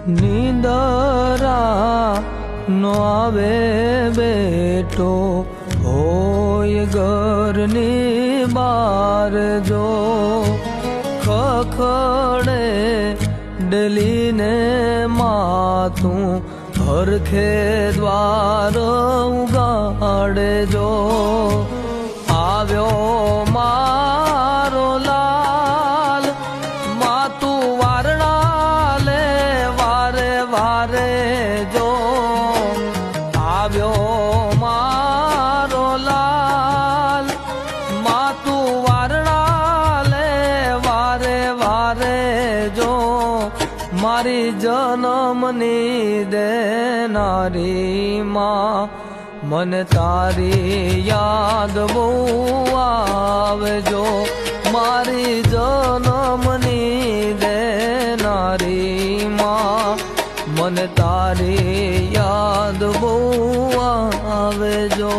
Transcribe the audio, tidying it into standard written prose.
નીંદરા નો આવે બેટો હોય ઘરની બાર જો ખખડે ડલીને માથું હરખે દ્વાર ઉગાડે જો આવ્યો મારો લાલ માતું વારણા લે વારે વારે જો આવ્યો મારો લાલ માતું વારણા લે વારે વારે જો મારી જન્મની દેનારી માં મને તારી યાદ બહુ આવજો મારી જન્મની દેનારી માં મને તારી યાદ બહુ આવજો।